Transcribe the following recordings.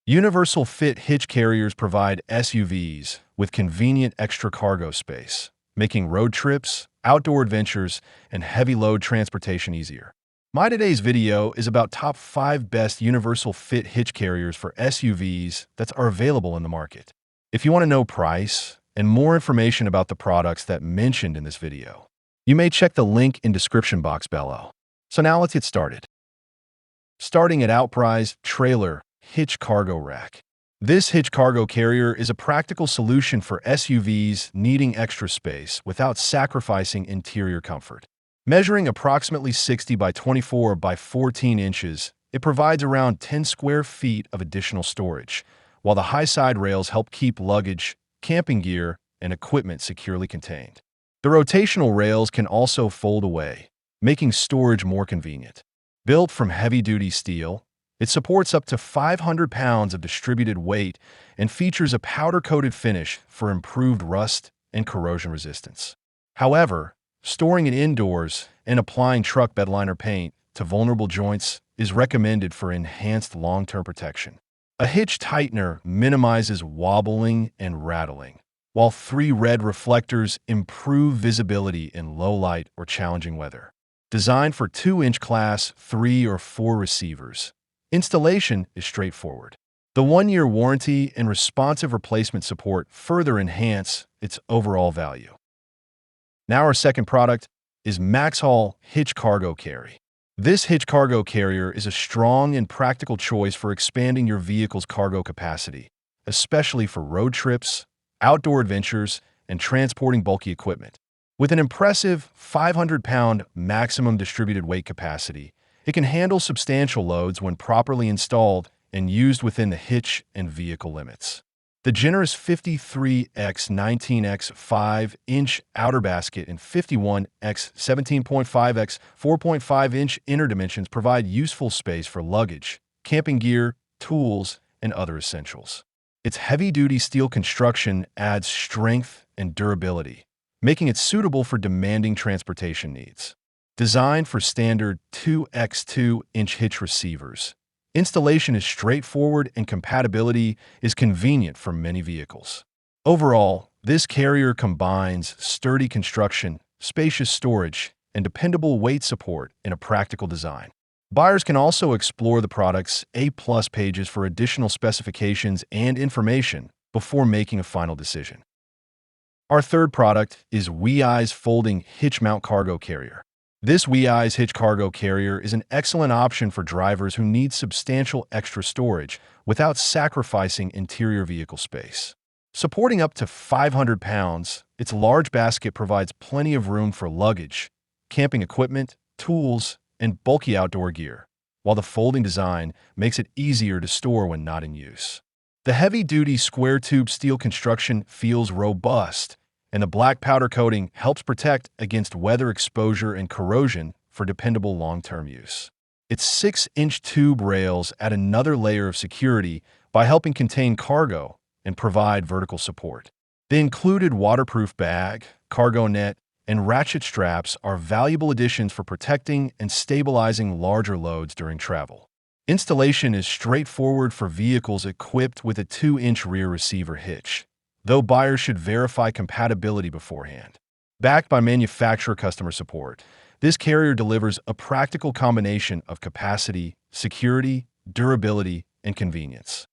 Universal fit hitch carriers provide SUVs with convenient extra cargo space, making road trips, outdoor adventures, and heavy load transportation easier. My today's video is about top 5 best universal fit hitch carriers for SUVs that are available in the market. If you want to know price and more information about the products that mentioned in this video, you may check the link in description box below. So now let's get started. Starting at Outprize Trailer Hitch Cargo Rack. This hitch cargo carrier is a practical solution for SUVs needing extra space without sacrificing interior comfort. Measuring approximately 60 by 24 by 14 inches, it provides around 10 square feet of additional storage, while the high side rails help keep luggage, camping gear, and equipment securely contained. The rotational rails can also fold away, making storage more convenient. Built from heavy-duty steel, it supports up to 500 pounds of distributed weight and features a powder-coated finish for improved rust and corrosion resistance. However, storing it indoors and applying truck bedliner paint to vulnerable joints is recommended for enhanced long-term protection. A hitch tightener minimizes wobbling and rattling, while 3 red reflectors improve visibility in low light or challenging weather. Designed for 2-inch class 3 or 4 receivers, installation is straightforward. The 1-year warranty and responsive replacement support further enhance its overall value. Now our second product is Maxhaul Hitch Cargo Carry. This hitch cargo carrier is a strong and practical choice for expanding your vehicle's cargo capacity, especially for road trips, outdoor adventures, and transporting bulky equipment. With an impressive 500-pound maximum distributed weight capacity, it can handle substantial loads when properly installed and used within the hitch and vehicle limits. The generous 53x19x 5-inch outer basket and 51x 17.5x 4.5-inch inner dimensions provide useful space for luggage, camping gear, tools, and other essentials. Its heavy-duty steel construction adds strength and durability, making it suitable for demanding transportation needs. Designed for standard 2x2-inch hitch receivers, installation is straightforward and compatibility is convenient for many vehicles. Overall, this carrier combines sturdy construction, spacious storage, and dependable weight support in a practical design. Buyers can also explore the product's A+ pages for additional specifications and information before making a final decision. Our third product is WeEye's Folding Hitch Mount Cargo Carrier. This WeEye's hitch cargo carrier is an excellent option for drivers who need substantial extra storage without sacrificing interior vehicle space. Supporting up to 500 pounds, its large basket provides plenty of room for luggage, camping equipment, tools, and bulky outdoor gear, while the folding design makes it easier to store when not in use. The heavy-duty square-tube steel construction feels robust, and the black powder coating helps protect against weather exposure and corrosion for dependable long-term use. Its 6-inch tube rails add another layer of security by helping contain cargo and provide vertical support. The included waterproof bag, cargo net, and ratchet straps are valuable additions for protecting and stabilizing larger loads during travel. Installation is straightforward for vehicles equipped with a 2-inch rear receiver hitch, though buyers should verify compatibility beforehand. Backed by manufacturer customer support, this carrier delivers a practical combination of capacity, security, durability, and convenience.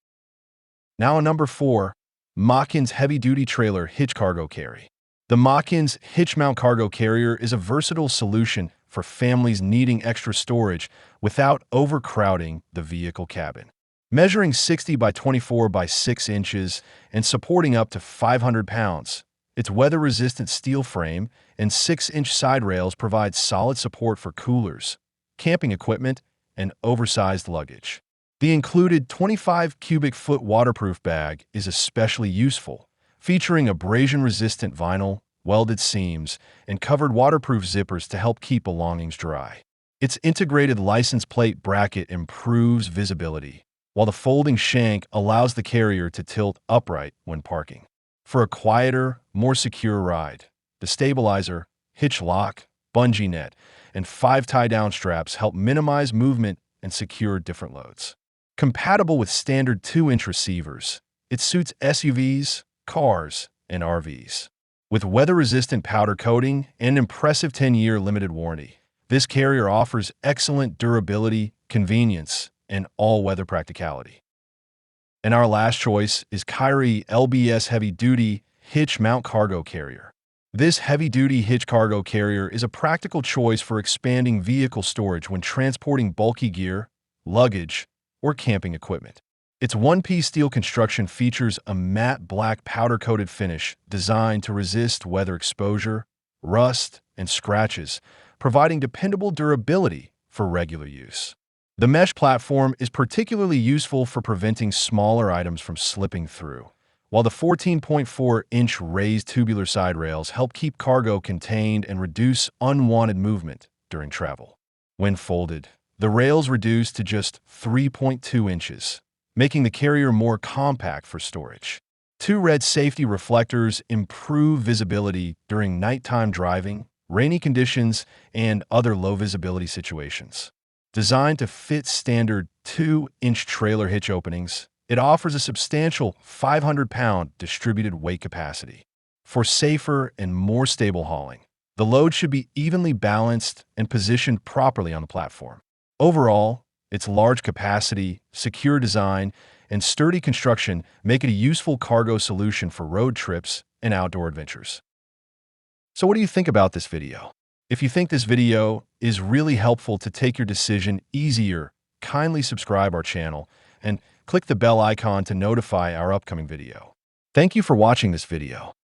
Now on number 4, Machins Heavy-Duty Trailer Hitch Cargo Carry. The Machins Hitch Mount Cargo Carrier is a versatile solution for families needing extra storage without overcrowding the vehicle cabin. Measuring 60 by 24 by 6 inches and supporting up to 500 pounds, its weather-resistant steel frame and 6-inch side rails provide solid support for coolers, camping equipment, and oversized luggage. The included 25 cubic foot waterproof bag is especially useful, featuring abrasion-resistant vinyl, welded seams, and covered waterproof zippers to help keep belongings dry. Its integrated license plate bracket improves visibility, while the folding shank allows the carrier to tilt upright when parking. For a quieter, more secure ride, the stabilizer, hitch lock, bungee net, and 5 tie-down straps help minimize movement and secure different loads. Compatible with standard 2-inch receivers, it suits SUVs, cars, and RVs. With weather-resistant powder coating and impressive 10-year limited warranty, this carrier offers excellent durability, convenience, and all-weather practicality. And our last choice is Kyrie LBS Heavy-Duty Hitch-Mount Cargo Carrier. This heavy-duty hitch cargo carrier is a practical choice for expanding vehicle storage when transporting bulky gear, luggage, or camping equipment. Its one-piece steel construction features a matte black powder-coated finish designed to resist weather exposure, rust, and scratches, providing dependable durability for regular use. The mesh platform is particularly useful for preventing smaller items from slipping through, while the 14.4-inch raised tubular side rails help keep cargo contained and reduce unwanted movement during travel. When folded, the rails reduce to just 3.2 inches, making the carrier more compact for storage. Two red safety reflectors improve visibility during nighttime driving, rainy conditions, and other low-visibility situations. Designed to fit standard 2-inch trailer hitch openings, it offers a substantial 500-pound distributed weight capacity. For safer and more stable hauling, the load should be evenly balanced and positioned properly on the platform. Overall, its large capacity, secure design, and sturdy construction make it a useful cargo solution for road trips and outdoor adventures. So what do you think about this video? If you think this video is really helpful to take your decision easier, kindly subscribe our channel and click the bell icon to notify our upcoming video. Thank you for watching this video.